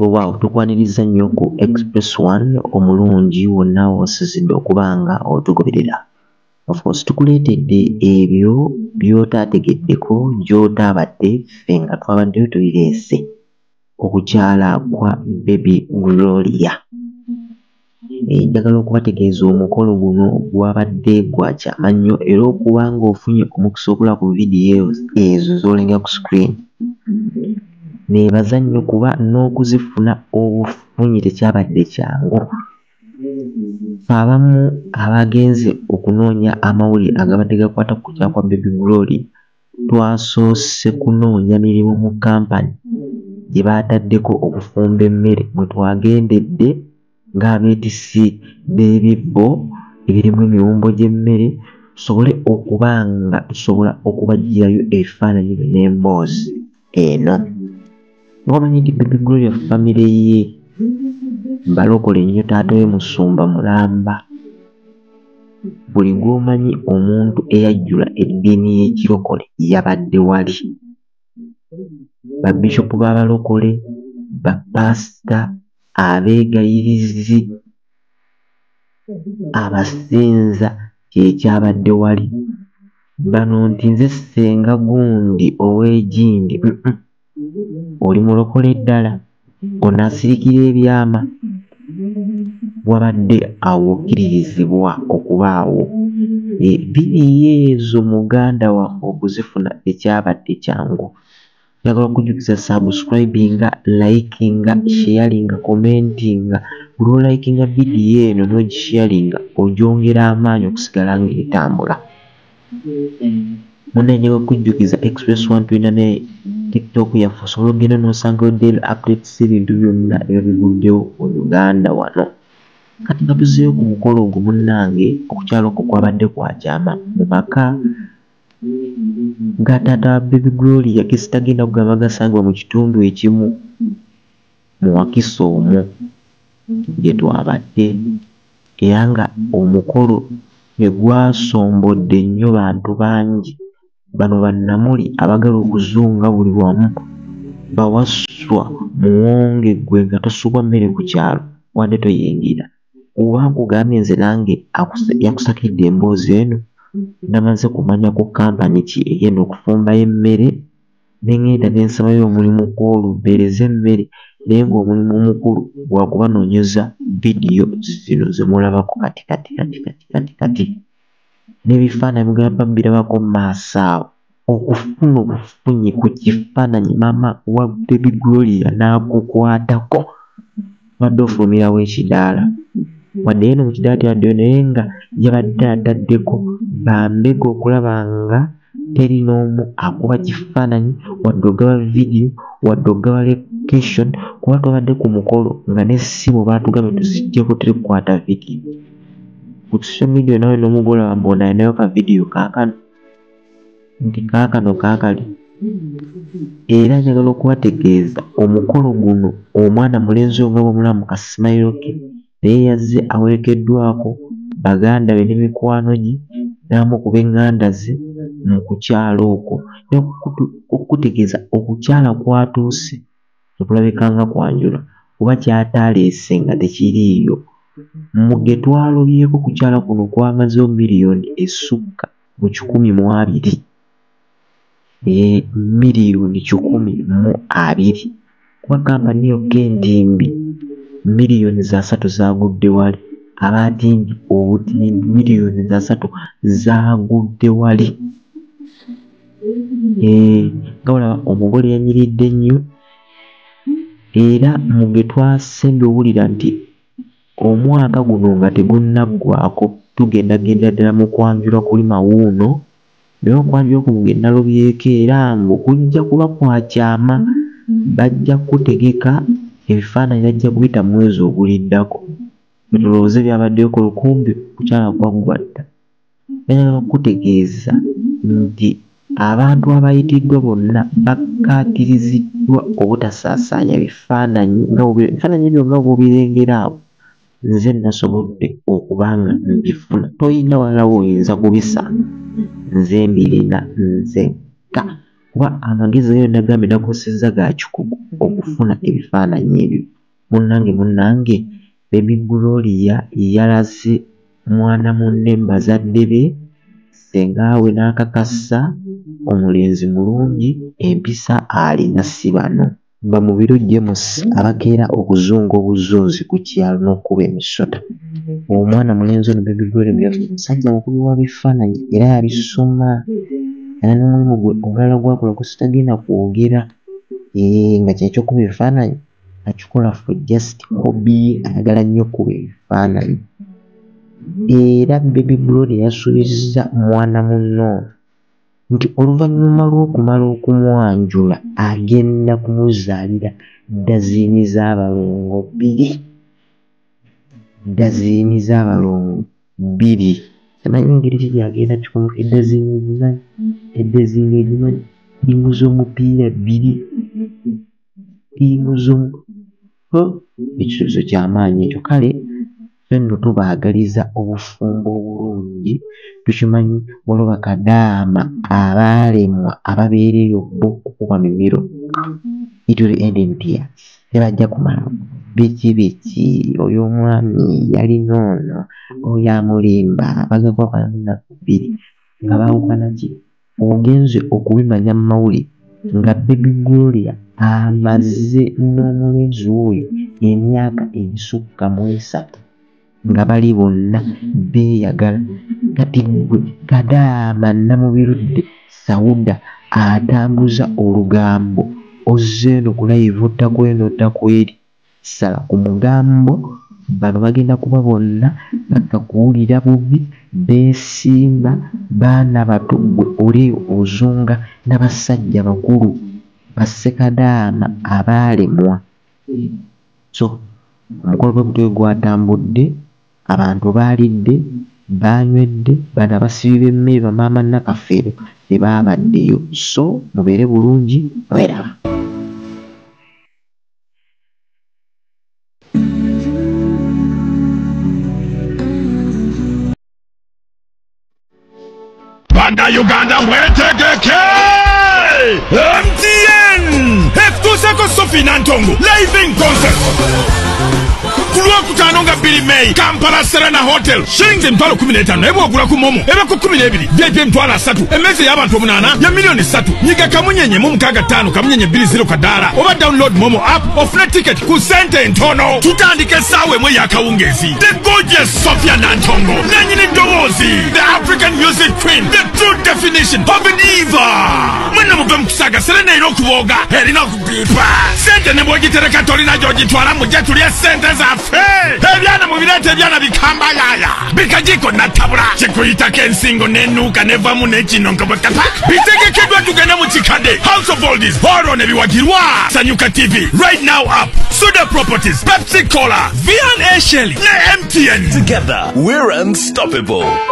Wow, tukwaniriza nnyo ku Express One omulungi wonna w'osizidde okuba nga otugoberera. Of course tukuleetedde ebyo by'otaategeddeko gy'otaabadde ffe nga twabaddeyo tubireese. Okukyala kwa Baby Gloria. Njagala okubategeeza omukolo guno gwabadde gwa kyama nnyo era okuba ng'ofunye omukisa okulaba ku vidiyo ezo z'olengera ku screen. Neebaza nnyo kuba n'okuzifuna obufunyi tekyabadde kyangu. Abamu abagenze okunoonya amawulire agabadde gakwata ku kukyala kwa Baby Gloria twasoose kunoonya mirimu mu kampani gye baataddeko okufumba emmere mwe twagendedde ng'abeetisi b'ebibbo ebirimu emiwumbo gy'emmere tusobole okuba nga tusobola okubaggyirayo ebifaananyi n'emboozi eno. Omanyi nti Baby Gloria famire ye balokole nnyo, taata we musumba mulamba. Buli gw'omanyi omuntu eyajjula eddiini y'ekirokole yabadde wali. Babishopu b'abalokole, bapasita, abeegayirizi, abasinza kyekyabadde wali. Bano nti nze ssenga gundi ow'egindi oli mulokole ddala onaasirikira ebyama. Wabadde awo okkiririzibwa okubaawo. Vidiyo ezo muganda waffe okuzifuna tekyabadde kyangu. Njagala okujjukiza subscribinga, likinga, sharinga, commentinga. Buli olikinga vidiyo eno n'ogisharinga ogyongera amaanyi okusigala ng'etambula. Munne njagala okujjukiza Express One tulina ne TikTok yaffe osobola okugenda n'osangayo daily updates ebintu byonna ebyo biguddewo mu Uganda wano. Kati nga tuzeeyo ku mukolo ogwo munnange, okukyala okwo kwabadde kwa kyama mu maka ga taata wa Baby Gloria ke sitagenda kugamba gasangibwa mu kitundu ekimu mu Wakiso omwo gye twabadde, era nga omukolo gwe gwasombodde nnyo bantu bangi. Bano bannamuli abagala okuzunga buli wamu bawaswa muwonge gwe nga tosubwa mmere ku kyalo wadde toyingira. Oba nkugambye nze nange yakusakidde emboozi eno, namaze kumanya ku kampani ki egenda okufumbayo emmere ne ngenda ne nsabayo omulimu gw'olubeereza emmere, naye ng'omulimu omukulu gwa kubanoonyeza vidiyo zino ze mulabako kati. N'ebifaananyi mugenda birabako mu maaso awo. Okufuna obufunyi ku kifaananyi maama wa Baby Gloria n'agukwatako obadde ofulumirawo ekidaala. Wadde eno mu kidaala teyaddeyo naye nga yabadde ataddeko bambega okulaba nga teri n'omu akuba kifaananyi wadde ogaba vidiyo wadde ogaba location, kuba twabadde ku mukolo nga n'essimu baatugambye tuziggyeko teri kukwata vidiyo. Ku social media nawe n'omugolaba mbona ayinayo ka vidiyo kaakano nti kaakano kaakali. Era njagala okubategeeza omukolo guno omwana mulenzi oyo nga bw'omulaba mu kasimayiro ke naye yazze awerekeddwako baganda be ne mikwano gye n'abamu ku b'eŋŋanda ze mu kukyala okwo. Okukutegeeza okukyala kwatuuse tekulabikanga kwanjula kuba kyataleese nga tekiriiyo. Mu ge twalobyeko kukyala kuno kwamazeyo miliyoni esukka mu 120. Miliyoni 120. Kuba kampani yokka entimbi miliyoni za 3 zaagudde wali. Abatimbi obutimbi miliyoni za 3 zaagudde wali. Nga olaba omugole yanyiridde nnyo, era mu ge twasembye owulira nti omwaka guno nga tegunnaggwaako tugendagenda ddala mu kwanjula kuli mawuuno, naye okwanjula kuno ge nalobyeko era mbu kujja kuba kwa kyama. Bajja kutegeka ebifaananyi bajja kubita mu mwezi oguliddako. Tulowooze byabaddeyo ku lukumbi kukyala gwaggwa dda. Njagala okutegeeza nti abantu abayitiddwa bonna bakkaatiriziddwa obutasaasaanya bifaananyi ebyo nga bw'obirengera awo. Nze nasobodde okuba nga mbifuna, toyina walala w'oyinza kubisanga, nze mbirina nzekka. kuba amagezi yo nagambe nakoseza ga kikugu okufuna ebifaananyi ebyo. Munnange Baby Gloria yalaze mwana munne bazadde be sengaawe n'akakasa omulenzi mulungi empisa alina si bano. Bamubiro James abakeera okuzunga obuzunzi ku kyalo n'okuba emisota. Omwana mulenzi ono Baby Gloria musajja mukulu wa bifaananyi era yabisoma. Era n'omulimu gwe omulala gwakola kusitagenda kwogera nga kyekyokuba ebifaananyi akikola for just hobby, ayagala nnyo kuba ebifaananyi. Era Baby Gloria yasuubizza mwana munno nti oluvannyuma lw'okumala okumwanjula agenda kumuzaalira dazini z'abalongo 2. Tamanyi engeri ki gyagenda kikomo eddazini egimanyi ttiimu z'omupiira 2. Ekisuubizo ky'amaanyi ekyo. Kale fenno tubaagaliza obufumbo obulungi. Tukimanyi waliwo bakadaama abaalemwa ababeereyo bo okukuba mimiro ituli endentia tebajja kumala biki oyo omwami yalina ono oyo amulimba bagagwa bana 2 nga baawukana ki. Ogenze okubimanya mu mawulire nga Baby Gloria amaze n'omulenzi oyo emyaka egisukka mu 3 nga bali bonna beeyagala. Kati gwe kadaama namubirudde Sauda atambuza olugambo ozze eno ku live ottakweno ottakweri sala ku mugambo. Bano bagenda kuba bonna bakakuwulira bubi beesimba baana bato gwe oli ozunga n'abasajja bakulu bassekadaama abaalemwa. So omukolo gw'ebutwe gwatambudde, abantu baalidde banywedde, bano abasibi b'emmere bamaama Nakafeero tebaabaddeyo. So mubeere bulungi mweraba. Uganda mwetegeke MTN F2 Sophie Nantongo live in concert Kulwakutano nga 2 Mei Kampala Serena Hotel shilingi emitwalo 15 ebo ogula ku momo eba ku 12 VIP emitwalo 3 emezi y'abantu 8 ya milioni 3 nyiga kamunyenye mu 65 kamunyenye 20 kadala oba download momo app ofuna ticket ku sente ntono tutandike sawe mwe yakawungezi the gorgeous Sophia Nantongo nanyini dowozi the African music queen the true definition of an diva mwana mube mkusaga Serena ino kuboga erina kupipa sente nebo gitereka tolina jojitwala muje tulie sente za ebyana mubirete ebyana bikamba yaya bikajiko natabula chikuyita kensingo nenuka nevamu nekino nkabakata bitegekedwa tugende mu kikade House of Oldies horo nebiwagirwa Sanyuka TV right now up Suda Properties Pepsi Cola V&A Shelly na MTN together we're unstoppable.